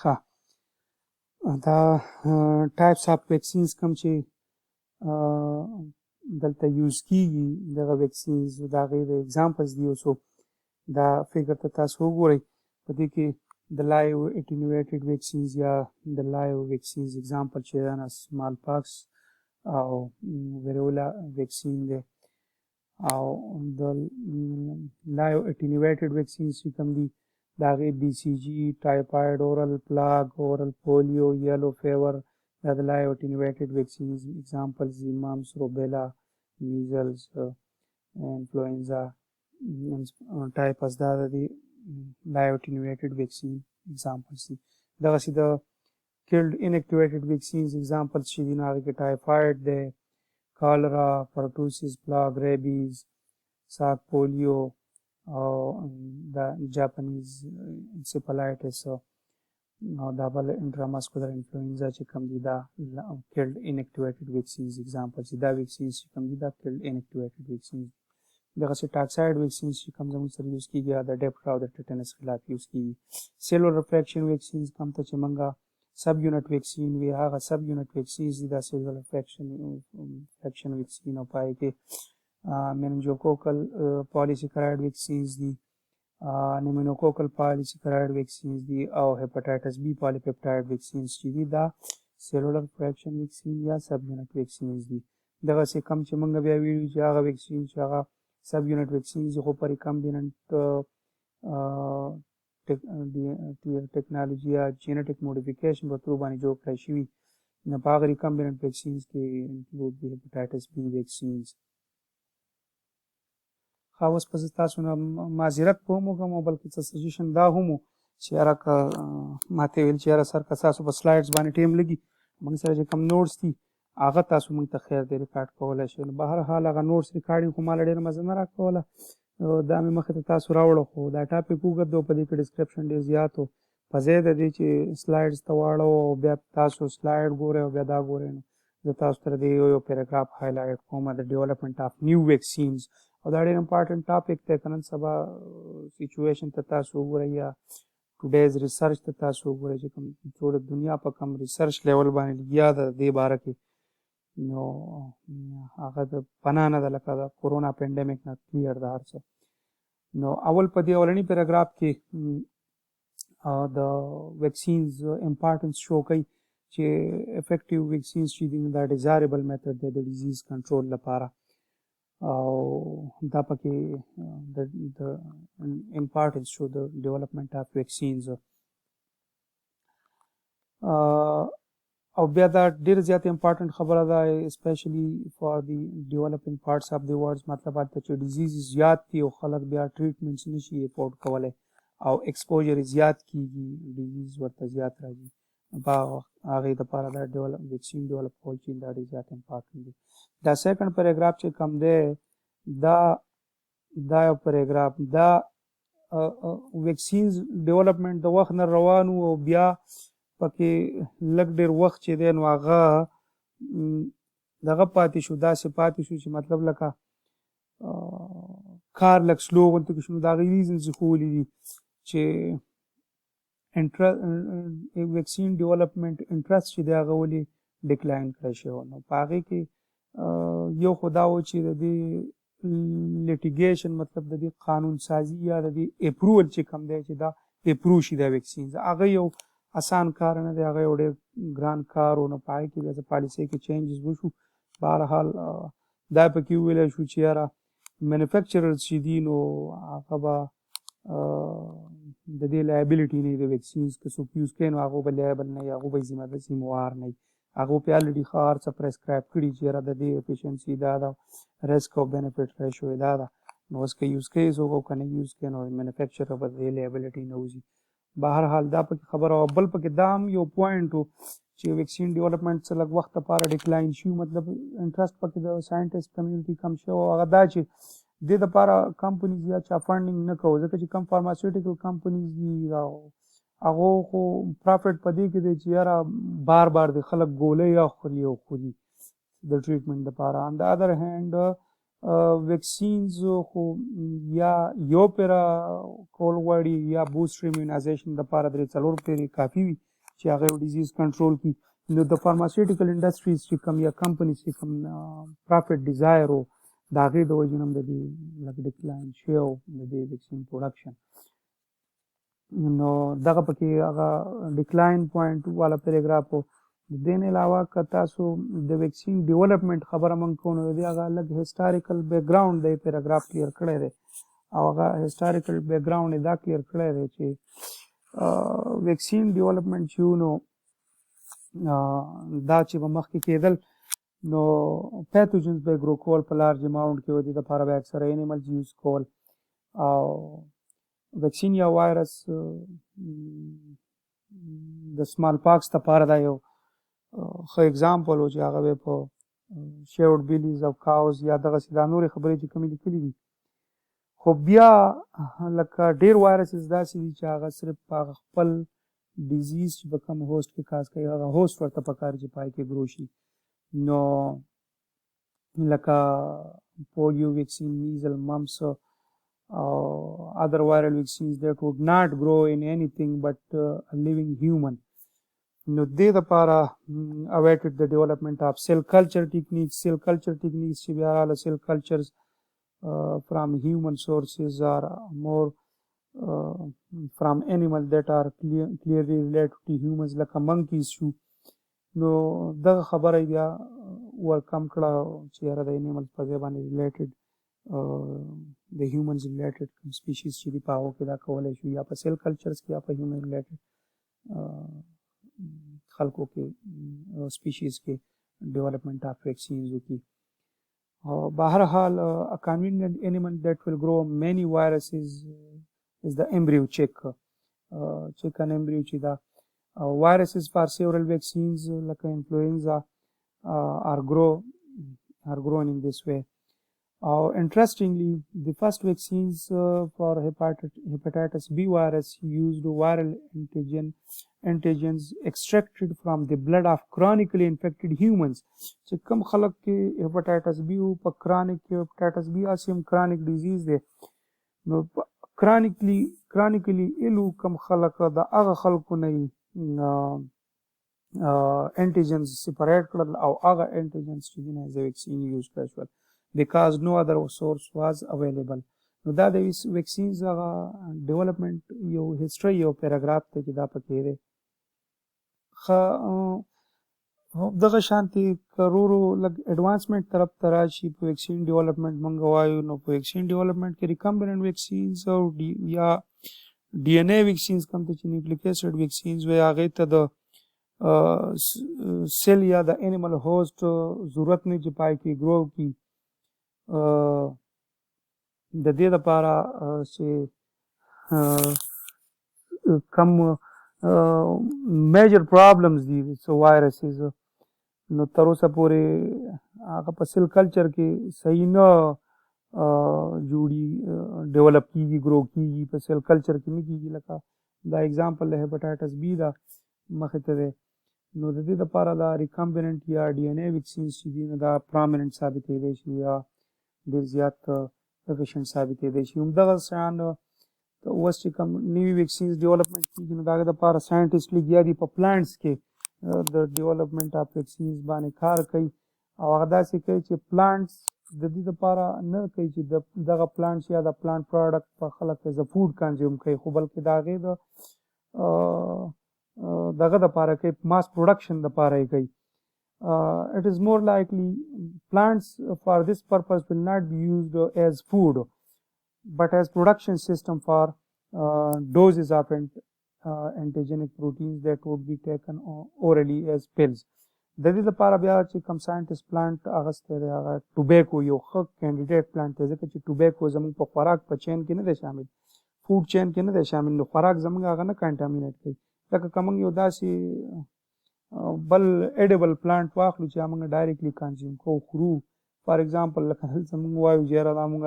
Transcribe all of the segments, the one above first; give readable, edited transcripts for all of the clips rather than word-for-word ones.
ښه دا ټایپس اف ویکسینز کوم چې دلته یوز کیږي دغه ویکسینز د هغې د اگزامپلز دي یو څو دا فګر ته تاسو وګورئ په دې کې د لایو اټینویټډ ویکسینز یا د لایو ویکسینز اگزامپل چې دا نه سمال پاکس او ویرولا ویکسین دی او د لایو اټینویټډ ویکسینز چې کوم دي د هغې بي سی جي ټایفاید اورل پلاګ اورل پولیو یلو فیور دا د لایو اټینویټډ ویکسینز اگزامپلز دي مامس روبیلا میزلز انفلوئنزا ټایپس دا د دې لایو اټینویټډ ویکسین اگزامپلز دي دغسې د کلډ انیکټیویټډ ویکسینز اگزامپلز چې دي نو هغې کې ټایفاید دی کالرا پرټوسیس پلاګ ریبیز ساک پولیو او دا جاپنیز انسیپلایټس او دا بل انټراماسکولر انفلوئنزا چې کوم دي دا کلډ انیکټیویټډ ویکسینز اگزامپلز دي دا ویکسینز چې کوم دي دا کلډ انیکټیویټډ ویکسینز دي دغسې ټاکساید ویکسینز چې کوم زموږ سره یوز کېږي د ډیپټرا او د ټیټنس خلاف یوز کېږي سیلولر فریکشن ویکسینز کوم ته چې موږ سب یونټ ویکسین وي هغه سب یونټ ویکسینز دي دا سیلولر فریکشن ویکسین او په هغې کې مننجوکوکل پالیسیکراید ویکسینز دي نیمونوکوکل پالیسیکراید ویکسینز دي او هیپاټایټس بي پالیپپټاید ویکسینز چې دي دا سیلولر فریکشن ویکسین یا سب یونټ ویکسینز دي دغسې کم چې موږ بیا ویلو چې هغه ویکسین چې هغه سب یونټ ویکسینز دي خو په ریکمبیننټ ټیکنالوژي یا جینیټک موډیفیکیشن په ترو باندې جوړ کړی شوي نو په هغه ریکمبیننټ ویکسینز کې انکلوډ دي هیپاټایټس بي ویکسینز ښه اوس به زه تاسو نه معذرت به هم وکړم او بلکې څه سجیشن دا هم و چې یاره که ما ته ویل چې یاره سر که ستاسو په سلایډز باندې ټیم لګي موږ سره چې کوم نوټس دي هغه تاسو موږ ته خیر دی ریکارډ کولی شئ نو به هر حال هغه نوټس ریکارډینګ خو ما له ډېره مزه نه راکوله دا مې مخې ته تاسو راوړو خو دا ټاپک اوږد دی په دې کې ډسکرپشن ډېر زیات و په ځای د دې چې سلایډز ته واړو او بیا تاسو سلایډ ګورئ او بیا دا ګورئ نو زه تاسو ته د یو پیراګراف هایلایټ کوم د ډیولپمنټ آف نیو ویکسینز او دا ډېر امپارټنټ ټاپک دی که نن سبا سچویشن ته تاسو وګورئ یا ټوډیز ریسرچ ته تاسو وګورئ چې کوم ټوله دنیا په کم ریسرچ لیول باندې لګیا ده دې باره کې نو هغه د پناه نه ده لکه د کورونا پینډمیک نه کلیر ده هر څه نو اول په دې اولني پیراګراف کې د ویکسینز امپارټنس شو کوي چې افیکټیو ویکسینز چې دي دا ډیزایربل میتھډ دی د ډیزیز کنټرول لپاره او دا پکې د امپارټنس شو د ډیولپمنټ آف ویکسینز او بیا دا ډېر زیات امپارټنټ خبره ده اسپیشلی فار دی ډیولپینګ پارټس آف دی ورلډ مطلب هلته چې ډیزیز زیات دي او خلک بیا ټریټمنټس نشي افورډ کولی او ایکسپوجر زیات کیږي ډیزیز ورته زیات راځي په هغې دپاره دا ویکسین ډیولپ کول چې دا ډېر زیات امپارټنټ دي دا سیکنډ پیراګراف چې کوم دی دا یو پیراګراف دا ویکسینز ډیولپمنټ د وخت نه روان و او بیا پکې لږ ډېر وخت چې دی نو هغه دغه پاتې شو داسې پاتې شو چې مطلب لکه کار لږ سلو غونته کې شو نو د هغې ریزنز یې ښولي دي چې ویکسین ډیولپمنټ انټرست چې دی هغه ولې ډکلاین کړی شوی نو په هغې کې یو خو دا و چې د دې لیټیګیشن مطلب د دې قانون سازي یا د دې اپروول چې کوم دی چې دا اپروو شي دا ویکسینز هغه یو آسان کار نه دی هغه یو ډېر ګران کار و نو په هغې کې بیا د پالیسۍ کې چینجز وشو بهرحال دا پکې وویلی شو چې یاره مینوفیکچررز چې دي نو هغه به د دې لایبلیټي نه وي د ویکسینز که څوک یوز کوي نو هغو به لایبل نه وي هغو به ذمهوار نه وي هغو پې الریډي ښه هر څه پرسکرایب کړي چې یاره د دې افیشنسي دا ده رسک او بینفټ ریشو یې دا ده نو اوس که یوز کوي څوک او که نه یوز کوي نو مینوفیکچرر به د دې لایبلیټي نه وځي بهرحال دا پکې خبره او بل پکې دا هم یو پوینټ و چې ویکسین ډیولپمنټ څه لږ وخت لپاره ډکلاین شي مطلب انټرست پکې د ساینټسټ کمیونټي کم شو او هغه دا چې دې دپاره کمپنیز یا چا فنډینګ نه کوو ځکه چې کم فارماسیوټیکل کمپنیز دي هغو خو پرافټ په دې کې دی چې یاره بار بار د خلک ګولۍ اخوري او خوري د ټریټمنټ دپاره آن د ادر هینډ ویکسینز خو یا یو پیره کول غواړي یا بوسټر امیونایزیشن دپاره درې څلور پیرې کافي وي چې هغه یو ډیزیز کنټرول کړي. نو د فارماسیوټیکل انډسټریز چې کوم یا کمپنیز چې کوم پرافټ ډیزایر و د هغې د وجې نه هم د دې لږ ډکلاین شوی و د دې ویکسین پروډکشن. نو دغه پکې هغه ډکلاین پوینټ والا پیراګراف و. د دې نه علاوه که تاسو د ویکسین ډیولپمنټ خبره موږ کوو نو د دې هغه لږ هسټاریکل بیکګراؤنډ د پیراګراف کلیر کړی دی او هغه هسټاریکل بیکګراؤنډ یې دا کلیر کړی دی چې ویکسین ډیولپمنټ چې نو دا چې به مخکې کېدل نو پیتوجنز به ګرو کول په لارج اماونټ کې و دې دپاره به اکثره انیملز یوز کول او ویکسین یا وایرس د سمال پاکس دپاره دا یو ښه اګزامپل و چې هغه به په شیورډ بیلیز او کاوز یا دغسې دا نورې خبرې چې کومې لیکلي دي. خو بیا لکه ډېر وایرسز داسې دي چې هغه صرف په هغه خپل ډیزیز چې په کوم هوسټ کې کاز کوي هغه هوسټ ورته پکار چې پای کې ګرو شي. نو لکه پولیو ویکسین میزل ممپس or other viral vaccines that would not grow in anything but a living human. No, they the para awaited the development of cell culture techniques. Cell culture techniques, all cell cultures from human sources are more from animals that are clearly related to humans, like monkeys. No, the khabara ya welcome kala chehra the animals pa zebani related the humans related species چې دی په هغو کې دا کولی شو یا په سیل کلچرز کې یا په هیومن ریلیټډ خلکو کې سپیشیز کې ډیولپمنٹ آف ویکسینز وکړي. بهرحال a convenient animal that will grow many viruses is the embryo chicken embryo چې دا viruses for several vaccines like influenza are grown in this way. Interestingly, the first vaccines for hepatitis B virus used viral antigens extracted from the blood of chronically infected humans. چې کوم خلک کې hepatitis B په chronic hepatitis B اسیم chronic disease دی نو chronically ایلو کوم خلک د هغه خلکو نه antigens separate کړل او هغه antigens چې دینه as a vaccine use کړل شول because no other source was available. نو دا د ویکسینز هغه ډیولپمنټ یو هسټري یو پیراګراف دی چې دا پکې دی. دغه شانتي کرورو لږ ایډوانسمنټ طرف ته راشي په ویکسین ډیولپمنټ موږ وایو نو په ویکسین ډیولپمنټ کې ریکمبیننٹ ویکسینز او یا ډي ان اے ویکسینز کوم ته چې نیوکلیک ایسډ ویکسینز وایي هغې ته د سیل یا د انیمل هوسټ ضرورت نه چې پای کې ګرو کړي. د دې لپاره چې کم میجر پرابلمز دي سو وایرسز نو تر اوسه پورې هغه په سیل کلچر کې صحیح نه جوړي ډیولپ کیږي ګرو کیږي په سیل کلچر کې نه کیږي. لکه دا اگزامپل د هیپاټایټس بی دا مخې ته دی نو د دې لپاره دا ریکمبیننٹ یا ډي ان اے ویکسینز چې دي نو دا پرامیننٹ ثابتېدی شي یا ډېر زیات افیشینټ ثابتېدی شي. همدغه شان اوس چې کوم نوي ویکسینز ډیولپمنټ کېږي نو د هغې دپاره ساینټسټ لګیا دي په پلانټس کې د ډیولپمنټ آف ویکسینز باندې کار کوي او هغه داسې کوي چې پلانټس د دې دپاره نه کوي چې دغه پلانټس یا د پلانټ پروډکټ په خلک ایز ا فوډ کنزیوم کوي خو بلکې د هغې دغه دپاره کوي ماس پروډکشن دپاره یې کوي. It is more likely plants for this purpose will not be used as food but as production system for doses of antigenic proteins that would be taken orally as pills. د دې لپاره بیا چې کوم ساینټسټ پلانټ اغستی دی هغه ټوبیکو یو ښه کینډیډیټ پلانټ دی ځکه چې ټوبیکو زموږ په خوراک په چین کې نه دی شامل فوډ چین کې نه دی شامل نو خوراک زموږ هغه نه کنټامینیټ کوي. لکه که موږ یو داسې بل ایډیبل پلانټ واخلو چې موږ ډایرکټلی کنزیوم کوو خورو فار ایگزامپل لکه دلته موږ وایو چې یاره دا موږ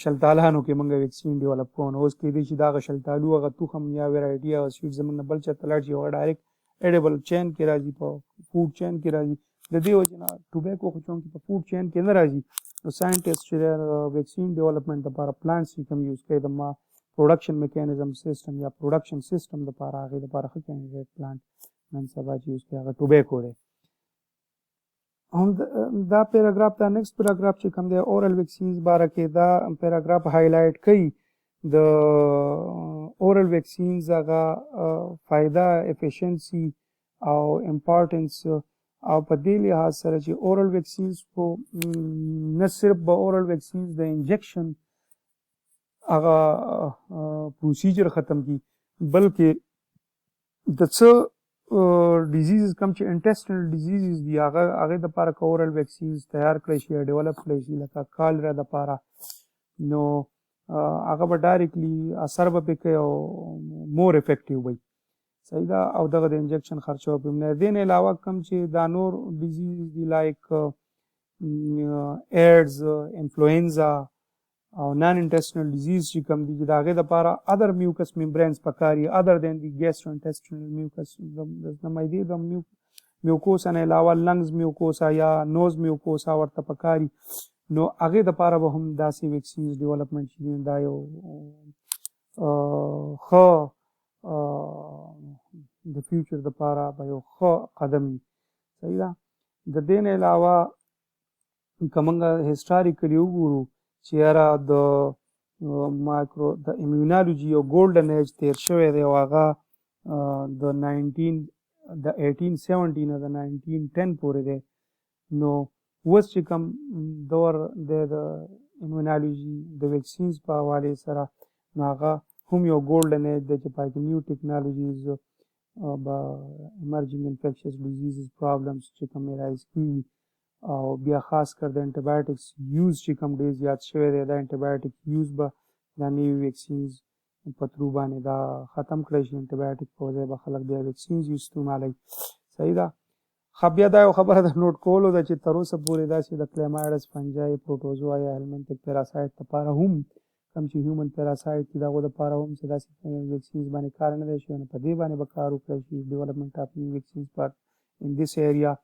شلتالانو کې موږ ویکسین ډیولپ کوو نو اوس کېدای شي د هغه شلتالو هغه تخم یا ویرایټي هغه سیډ زموږ نه بل چېرته لاړ شي هغه ډایرکټ ایډیبل چین کې راځي په فوډ چین کې راځي. د دې وجې نه ټوبیکو خو چونکې په فوډ چین کې نه راځي scientists چې vaccine development لپاره plants چې کوم یوز کوي د production mechanism system یا production system لپاره هغې لپاره ښه candidate plant نن سبا چې یوز کوي هغه ټوبیکو دی. دا پیراګراف دا نیکسټ پیراګراف چې کوم دی اورل ویکسینز باره کې دا پیراګراف هایلایټ کوي د اورل ویکسینز هغه فایده افیشنسي او امپارټنس او په دې لحاظ سره چې اورل ویکسینز کو نه صرف به اورل ویکسینز د انجیکشن هغه پروسیجر ختم کی بلکې د څه ډیزیزز کم چې انټیسټینل ډیزیزز دي هغه د لپاره اورل ویکسینز تیار کړی شي ډیولپ کړی شي لکه کالرا د لپاره نو هغه به ډایرکټلی اثر به پې کوي او مور افیکټیو وي صحیح ده او دغه د انجکشن خرچه به نه دې نه علاوه کم چې دا نور ډیزیز دي لایک ایډز انفلوئنزا او نان انټیسټینل ډیزیز چې کوم دي د هغې دپاره ادر میوکس ممبرینز پکاري ادر دین دی ګیسټرو انټیسټینل میوکس د معدې د میوکوسا نه علاوه لنګز میوکوسا یا نوز میوکوسا ورته پکاري نو هغې دپاره به هم داسې ویکسینز ډیولپمنټ چې دي دا یو ښه د فیوچر دپاره به یو ښه قدم وي صحیح ده. د دې نه علاوه که موږ هسټاریکلي وګورو چې یاره د امیونالوجي یو ګولډن ایج تیر شوی دی او هغه د 1870 نه د 1910 پورې دی نو اوس چې کوم دور دی د امیونالوجي د ویکسینز په حوالې سره نو هغه هم یو ګولډن ایج دی چې پای کې نیو ټیکنالوژیز به امرجنګ انفیکشس ډیزیزز پرابلمس چې کوم رایز کېږي او بیا خاص کر د انټیبایوټکس یوز چې کوم ډېر زیات شوی دی دا انټیبایوټک یوز به دا نوي ویکسینز په ترو باندې دا ختم کړی شي انټیبایوټک په ځای به خلک بیا ویکسینز یوز استعمالوي صحیح ده. ښه بیا دا یو خبره د نوټ کولو ده چې تر اوسه پورې داسې د کلیمایډس فنجای پروټوزوا یا هلمنتک پیراسایټ لپاره هم کوم چې هیومن پیراسایټ دي د هغو دپاره هم چې داسې ویکسینز باندې کار نه دی شوی نو په دې باندې به کار وکړی شي ډیولپمنټ آف نیو ویکسینز پر in this area.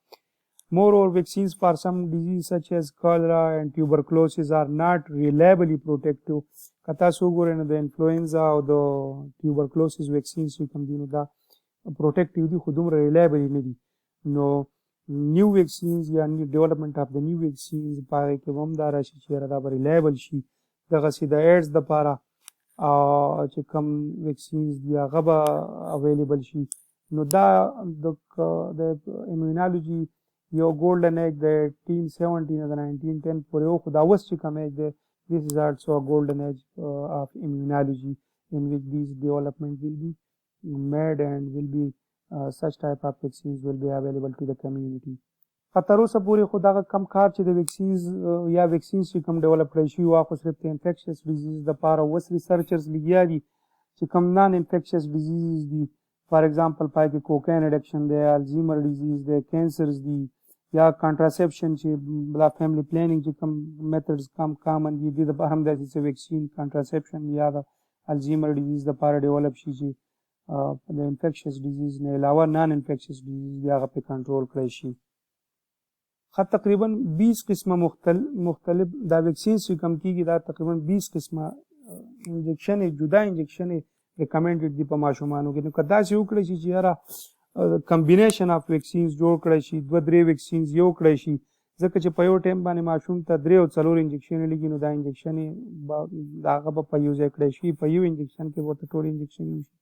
Moreover, vaccines for some diseases such as cholera and tuberculosis are not reliably protective. Kata sugore na the influenza or the tuberculosis vaccines you can do the protective di khudum reliable ne di. No new vaccines ya new development of the new vaccines pare ke wamdar shi chera da reliable shi daga si the AIDS da para چې کوم vaccines di غبا available shi no da the immunology یو ګولډن ایج د 1870 نه د 1910 پورې و خو دا اوس چې کوم ایج دی this is also a golden age of immunology in which these development will be made and will be such type of vaccines will be available to the community. تر اوسه پورې خو دغه کم کار چې د ویکسینز یا ویکسینز چې کوم ډیولپ کړی شوي وه خو صرف د انفیکشس ډیزیز دپاره اوس ریسرچرز لګیا دي چې کوم نان انفیکشس ډیزیز دي فار ایگزامپل پای کې کوکین اډکشن دی الزیمر ډیزیز دی کینسرز دي یا کانټراسپشن چې بلا فیملی پلانینګ چې کوم میتھډز کم کامن دي دې دپاره هم داسې څه ویکسین کانټراسپشن یا د الزیمر ډیزیز دپاره ډیولپ شي چې د انفیکشس ډیزیز نه علاوه نان انفیکشس ډیزیز بیا هغه پې کنټرول کړی شي. تقریبا 20 قسمه مختلف دا ویکسینز چې کم کېږي دا تقریبا 20 قسمه انجکشن جدا انجکشن ریکمنډډ دي په ماشومانو کې نو که داسې وکړی شي چې یاره کمبینیشن اف ویکسینز جوړ کړی شي 2-3 ویکسینز یو کړی شي ځکه چې په یو ټایم باندې ماشوم ته 3 او 4 انجکشن لګي نو دا انجکشن د هغه به په یو ځای کړی شي په یو انجکشن کې ورته ټول انجکشن وشي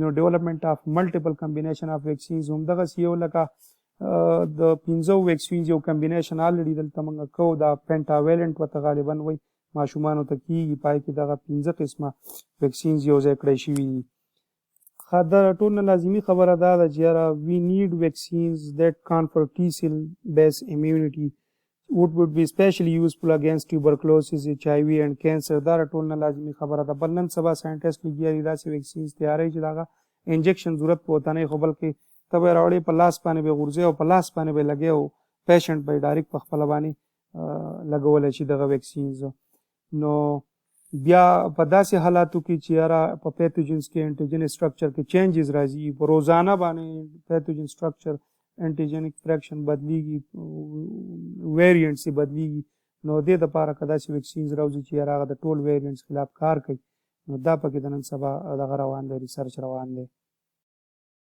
نو ډیولپمنټ اف ملټیپل کمبینیشن اف ویکسینز همدغسې یو لکه د 15 ویکسینز یو کمبینیشن آلریډي دلته موږ کوو دا پینټاویلنټ ورته غالبا وایي ماشومانو ته کېږي پای کې دغه 15 قسمه ویکسینز یو ځای کړی شوي دي. دا ټول نه لازمي خبره دا ده چې یاره وی نیډ ویکسینز دیټ confer T-cell based immunity would be especially useful against tuberculosis, HIV and cancer. دا ټول نه لازمي خبره ده بل نن سبا ساینټسټ لګیا دي داسې ویکسینز تیاروي چې د هغه انجکشن ضرورت په ورته نه وي خو بلکې ته به یې راوړې په لاس باندې به یې غورځوې او په لاس باندې به یې لګې او پیشنټ به یې ډایرکټ په خپله باندې لګولی شي دغه ویکسینز نو بیا په داسې حالاتو کې چې یاره په پیتوجنز کې انټیجن سټرکچر کې چینجز راځي په روزانه باندې پیتوجن سټرکچر انټیجنک فریکشن بدلیږي ویریئنټس یې بدلیږي نو دې دپاره که داسې ویکسینز راوځي چې یاره هغه د ټول ویریانټس خلاف کار کوي نو دا پکې د نن سبا دغه روان دی ریسرچ روان دی